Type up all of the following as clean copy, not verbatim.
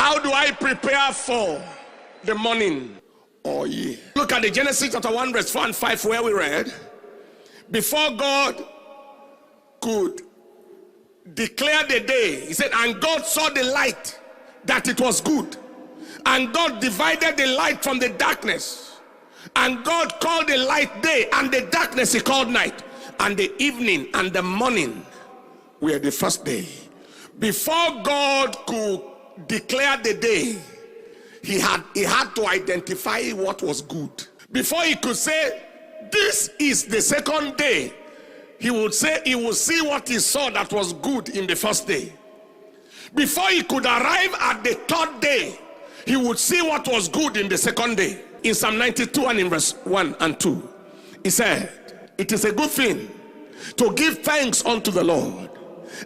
How do I prepare for the morning or year? Look at the Genesis chapter 1 verse 4 and 5 where we read, before God could declare the day, he said, and God saw the light, that it was good. And God divided the light from the darkness. And God called the light day, and the darkness he called night. And the evening and the morning were the first day. Before God could declare the day, he had to identify what was good. Before he could say, this is the second day, he would say he would see what he saw that was good in the first day. Before he could arrive at the third day, he would see what was good in the second day. In Psalm 92 and in verse 1 and 2, he said, it is a good thing to give thanks unto the Lord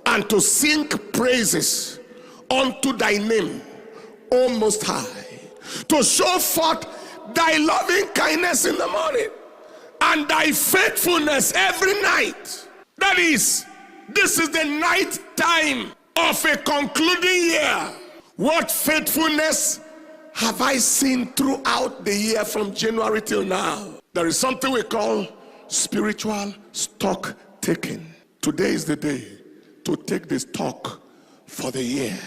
and to sing praises unto thy name, O Most High, to show forth thy loving kindness in the morning and thy faithfulness every night. That is, this is the night time of a concluding year. What faithfulness have I seen throughout the year from January till now? There is something we call spiritual stock taking. Today is the day to take the stock for the year.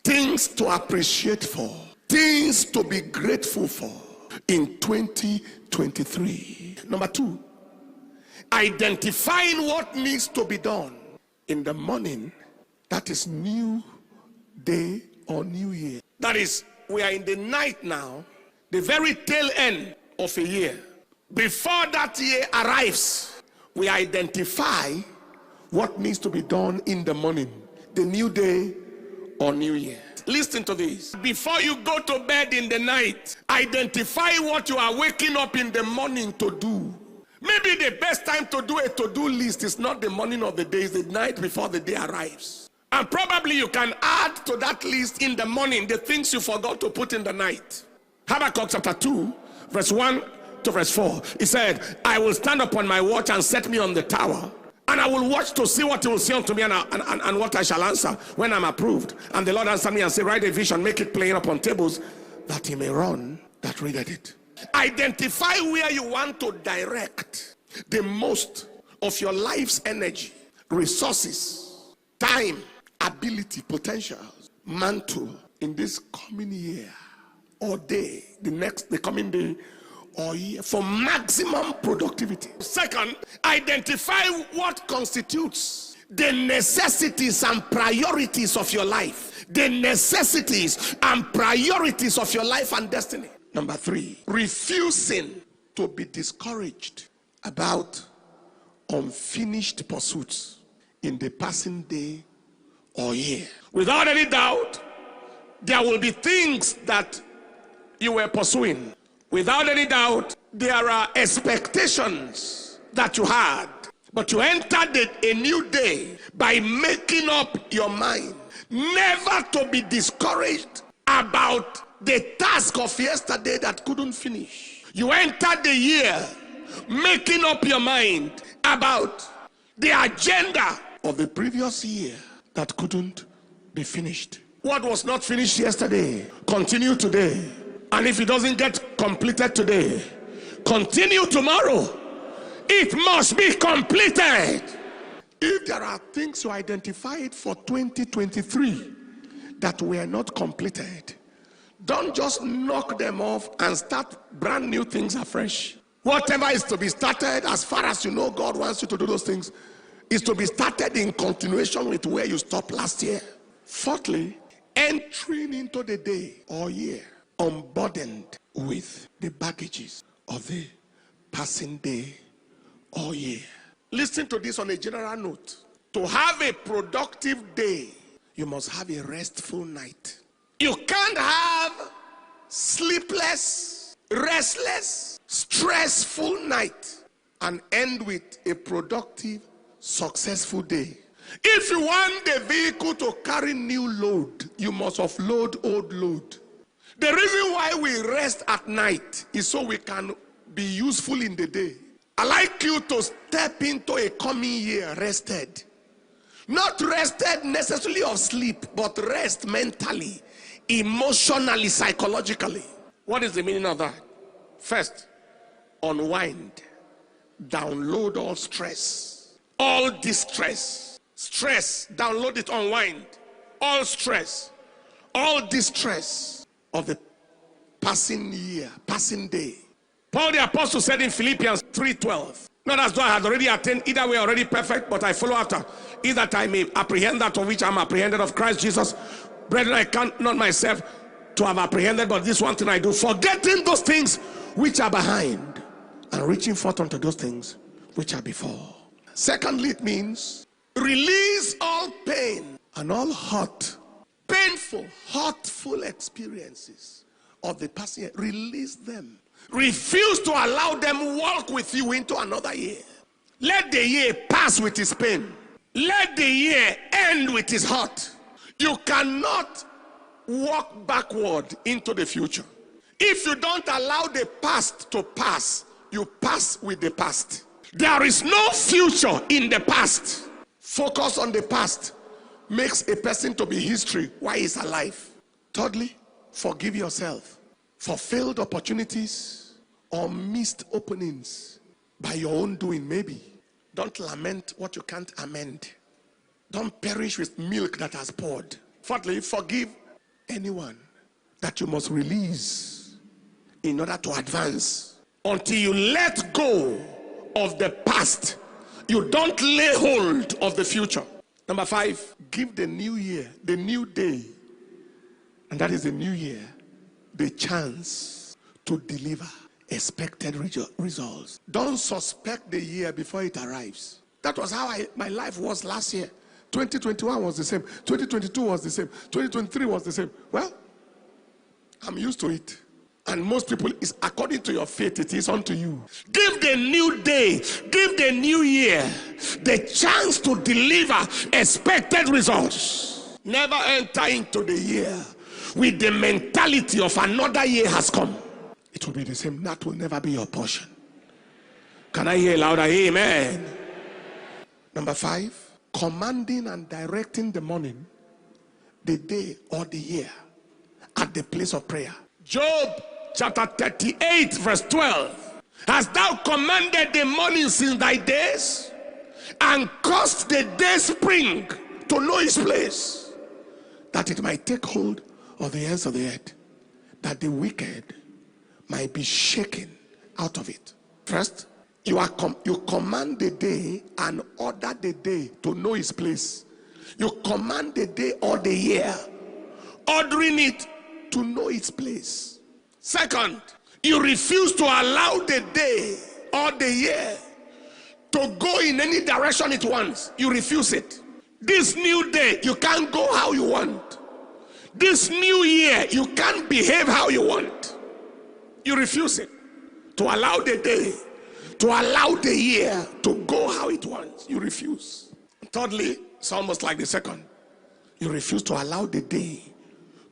Things to appreciate for, things to be grateful for in 2023. Number 2, identifying what needs to be done in the morning. That is new day or new year. That is, we are in the night now, the very tail end of a year. Before that year arrives, we identify what needs to be done in the morning, the new day or new year. Listen to this. Before you go to bed in the night, identify what you are waking up in the morning to do. Maybe the best time to do a to-do list is not the morning of the day, it's the night before the day arrives. And probably you can add to that list in the morning the things you forgot to put in the night. Habakkuk chapter 2, verse 1 to verse 4. He said, I will stand upon my watch and set me on the tower, and I will watch to see what he will say unto me, and what I shall answer when I'm approved. And the Lord answered me and said, write a vision, make it plain upon tables, that he may run that readeth it. Identify where you want to direct the most of your life's energy, resources, time, ability, potential, mantle in this coming year or day, the coming day or year, for maximum productivity. Second, identify what constitutes the necessities and priorities of your life. The necessities and priorities of your life and destiny. Number 3, refusing to be discouraged about unfinished pursuits in the passing day or year. Without any doubt, there will be things that you were pursuing. Without any doubt, there are expectations that you had. But you entered a new day by making up your mind never to be discouraged about the task of yesterday that couldn't finish. You entered the year making up your mind about the agenda of the previous year that couldn't be finished. What was not finished yesterday, continue today. And if it doesn't get completed today, continue tomorrow. It must be completed. If there are things you identified for 2023 that were not completed, don't just knock them off and start brand new things afresh. Whatever is to be started, as far as you know God wants you to do those things, is to be started in continuation with where you stopped last year. Fourthly, entering into the day or year unburdened with the baggages of the passing day or year. Listen to this on a general note. To have a productive day, you must have a restful night. You can't have sleepless, restless, stressful night and end with a productive, successful day. If you want the vehicle to carry new load, you must offload old load. The reason why we rest at night is so we can be useful in the day. I like you to step into a coming year rested. Not rested necessarily of sleep, but rest mentally emotionally, psychologically. What is the meaning of that? First, unwind, download all stress, all distress. Stress, download it, unwind. All stress, all distress of the passing year, passing day. Paul the apostle said in Philippians 3:12, not as though I had already attained, either way already perfect, but I follow after, is that I may apprehend that of which I am apprehended of Christ Jesus. Brethren, I count not myself to have apprehended, but this one thing I do, forgetting those things which are behind, and reaching forth unto those things which are before. Secondly, it means release all pain and all hurt, painful, hurtful experiences of the past year. Release them. Refuse to allow them walk with you into another year. Let the year pass with its pain. Let the year end with its hurt. You cannot walk backward into the future. If you don't allow the past to pass, you pass with the past. There is no future in the past. Focus on the past makes a person to be history while he's alive. Thirdly, forgive yourself for failed opportunities or missed openings by your own doing, maybe. Don't lament what you can't amend. Don't perish with milk that has poured. Fourthly, forgive anyone that you must release in order to advance. Until you let go of the past, you don't lay hold of the future. Number 5, give the new year, the new day, and that is the new year, the chance to deliver expected results. Don't suspect the year before it arrives. That was how my life was last year. 2021 was the same. 2022 was the same. 2023 was the same. Well, I'm used to it. And most people, is according to your faith, it is unto you. Give the new day, give the new year the chance to deliver expected results. Never enter into the year with the mentality of another year has come. It will be the same. That will never be your portion. Can I hear louder? Amen. Number 5, commanding and directing the morning, the day, or the year at the place of prayer. Job chapter 38 verse 12. Hast thou commanded the morning since thy days, and caused the day spring to know his place, that it might take hold of the ends of the earth, that the wicked might be shaken out of it. First, you command the day and order the day to know its place. You command the day or the year, ordering it to know its place. Second, you refuse to allow the day or the year to go in any direction it wants. You refuse it. This new day, you can't go how you want. This new year, you can't behave how you want. You refuse it. To allow the day, to allow the year to go how it wants. You refuse. Thirdly, it's almost like the second. You refuse to allow the day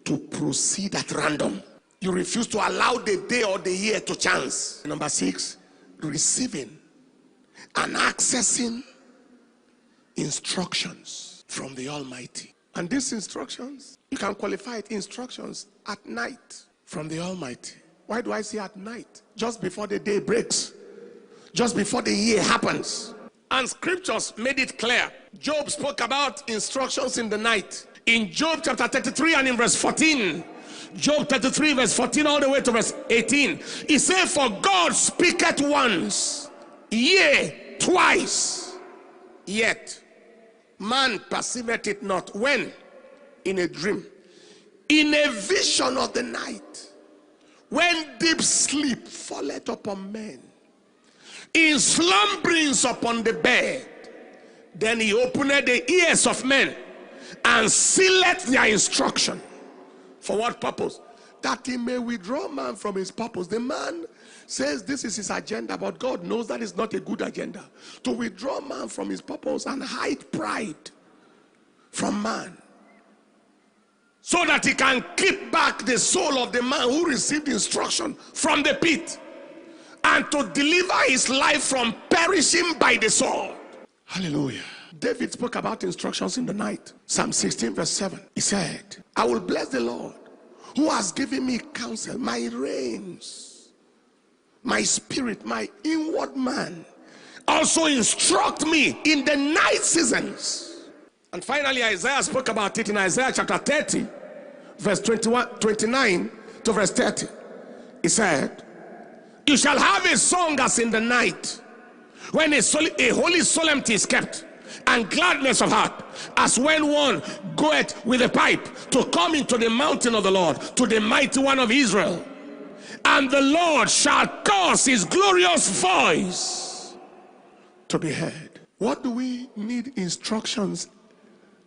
to proceed at random. You refuse to allow the day or the year to chance. Number 6, receiving and accessing instructions from the Almighty. And these instructions, you can qualify it instructions at night from the Almighty. Why do I say at night? Just before the day breaks. Just before the year happens. And scriptures made it clear. Job spoke about instructions in the night. In Job chapter 33 and in verse 14. Job 33 verse 14 all the way to verse 18. He said, for God speaketh once, yea, twice, yet man perceiveth it not. When? In a dream. In a vision of the night. When deep sleep falleth upon men. In slumberings upon the bed. Then he opened the ears of men and sealeth their instruction. For what purpose? That he may withdraw man from his purpose. The man says this is his agenda, but God knows that is not a good agenda. To withdraw man from his purpose and hide pride from man, so that he can keep back the soul of the man who received instruction from the pit, and to deliver his life from perishing by the sword. Hallelujah. David spoke about instructions in the night. Psalm 16 verse 7. He said, I will bless the Lord who has given me counsel, my reins, my spirit, my inward man, also instruct me in the night seasons. And finally, Isaiah spoke about it in Isaiah chapter 30, verse 29 to verse 30. He said, you shall have a song as in the night, when a holy solemnity is kept, and gladness of heart, as when one goeth with a pipe to come into the mountain of the Lord, to the mighty one of Israel. And the Lord shall cause his glorious voice to be heard. What do we need instructions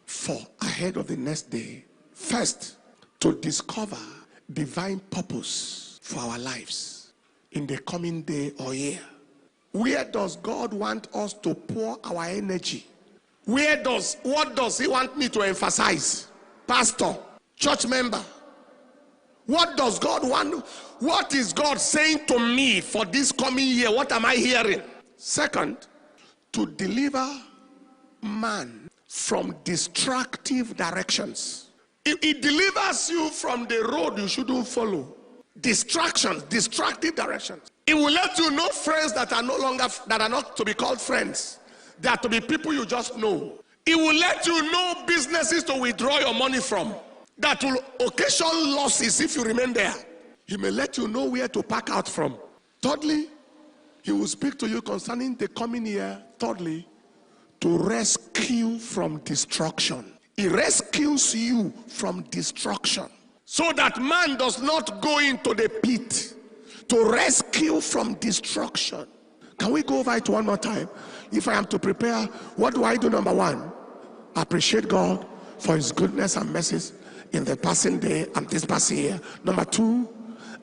for ahead of the next day? First, to discover divine purpose for our lives in the coming day or year. Where does God want us to pour our energy? What does he want me to emphasize? Pastor, church member, what does God want? What is God saying to me for this coming year? What am I hearing? Second, to deliver man from destructive directions. It delivers you from the road you shouldn't follow. Distractions, destructive directions. It will let you know friends that are not to be called friends. They are to be people you just know. It will let you know businesses to withdraw your money from, that will occasion losses if you remain there. He may let you know where to pack out from. Thirdly, he will speak to you concerning the coming year. Thirdly, to rescue from destruction. He rescues you from destruction, so that man does not go into the pit. To rescue from destruction. Can we go over it one more time? If I am to prepare, what do I do? Number one, appreciate God for his goodness and mercies in the passing day and this past year. Number two,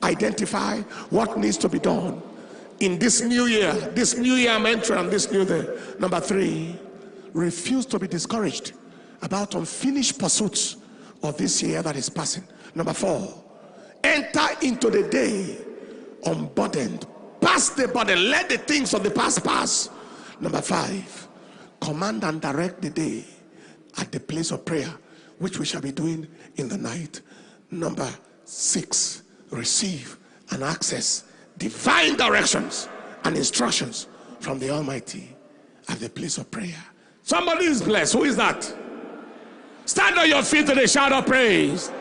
identify what needs to be done in this new year. This new year I'm entering, this new day. Number three, refuse to be discouraged about unfinished pursuits of this year that is passing. Number four, enter into the day unburdened. Pass the burden. Let the things of the past pass. Number five, command and direct the day at the place of prayer, which we shall be doing in the night. Number six, receive and access divine directions and instructions from the Almighty at the place of prayer. Somebody is blessed. Who is that? Stand on your feet and a shout of praise.